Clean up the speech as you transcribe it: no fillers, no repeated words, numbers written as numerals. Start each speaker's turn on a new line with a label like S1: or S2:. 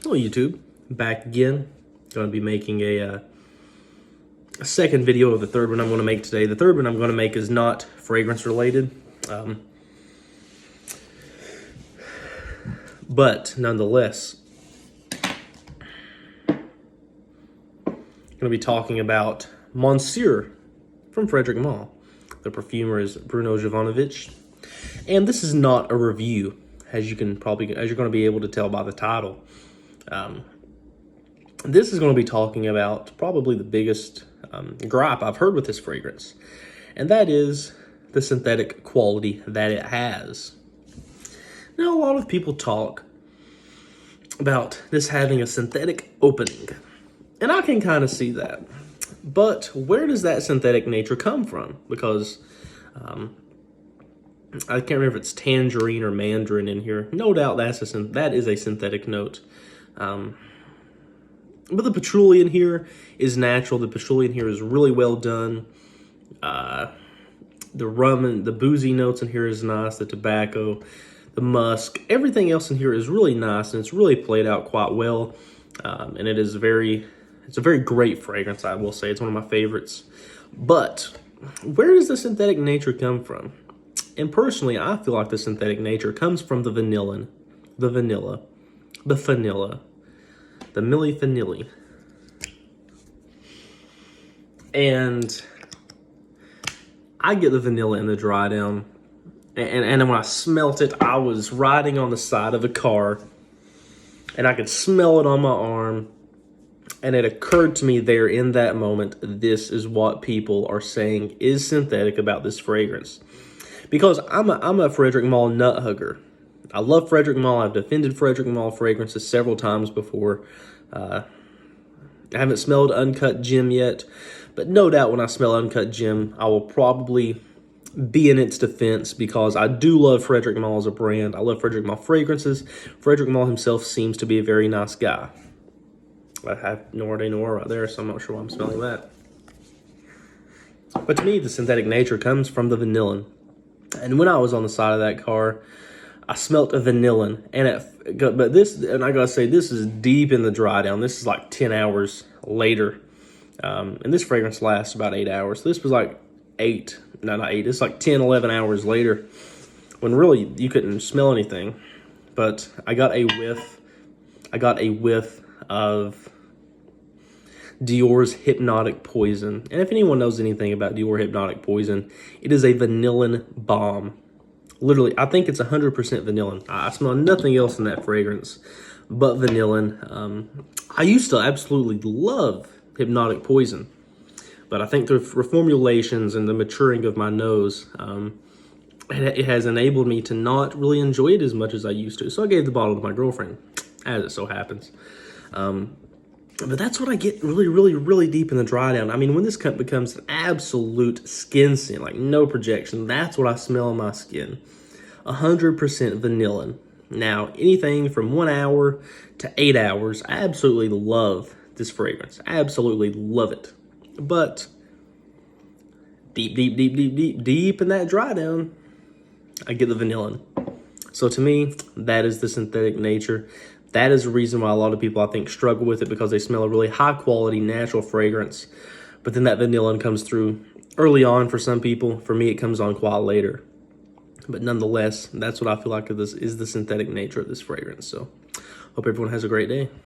S1: Hello YouTube, back again. Going to be making a second video of the third one I'm going to make today. The third one I'm going to make is not fragrance related, but nonetheless, I'm going to be talking about Monsieur from Frederic Malle. The perfumer is Bruno Jovanovic, and this is not a review, as you're going to be able to tell by the title. This is going to be talking about probably the biggest gripe I've heard with this fragrance, and that is the synthetic quality that it has. Now, a lot of people talk about this having a synthetic opening, and I can kind of see that. But where does that synthetic nature come from? Because I can't remember if it's tangerine or mandarin in here. No doubt that is a synthetic note. But the patchouli in here is natural. The patchouli in here is really well done. The rum and the boozy notes in here is nice. The tobacco, the musk, everything else in here is really nice, and it's really played out quite well. And it's a very great fragrance, I will say. It's one of my favorites. But where does the synthetic nature come from? And personally, I feel like the synthetic nature comes from the vanilla, the milli vanilli. And I get the vanilla in the dry down. And when I smelt it, I was riding on the side of a car, and I could smell it on my arm. And it occurred to me there in that moment, this is what people are saying is synthetic about this fragrance. Because I'm a Frederic Malle nut hugger. I love Frederic Malle. I've defended Frederic Malle fragrances several times before. I haven't smelled Uncut Gem yet, but no doubt when I smell Uncut Gem, I will probably be in its defense, because I do love Frederic Malle as a brand. I love Frederic Malle fragrances. Frederic Malle himself seems to be a very nice guy. I have Noir de Noir right there, so I'm not sure why I'm smelling that. But to me, the synthetic nature comes from the vanillin. And when I was on the side of that car, I smelt a vanillin, and I gotta say, this is deep in the dry down. This is like 10 hours later, and this fragrance lasts about 8 hours. This was like it's like 10, 11 hours later, when really you couldn't smell anything. But I got a whiff of Dior's Hypnotic Poison. And if anyone knows anything about Dior Hypnotic Poison, it is a vanillin bomb. Literally, I think it's 100% vanillin. I smell nothing else in that fragrance but vanillin. I used to absolutely love Hypnotic Poison, but I think the reformulations and the maturing of my nose, it has enabled me to not really enjoy it as much as I used to. So I gave the bottle to my girlfriend, as it so happens. But that's what I get really deep in the dry down. I mean, when this cup becomes an absolute skin scent, like no projection, that's what I smell in my skin. 100% vanillin. Now, anything from 1 hour to 8 hours, I absolutely love this fragrance. Absolutely love it. But deep in that dry down, I get the vanillin. So to me, that is the synthetic nature. That is the reason why a lot of people, I think, struggle with it, because they smell a really high-quality, natural fragrance. But then that vanillin comes through early on for some people. For me, it comes on quite later. But nonetheless, that's what I feel like is the synthetic nature of this fragrance. So, hope everyone has a great day.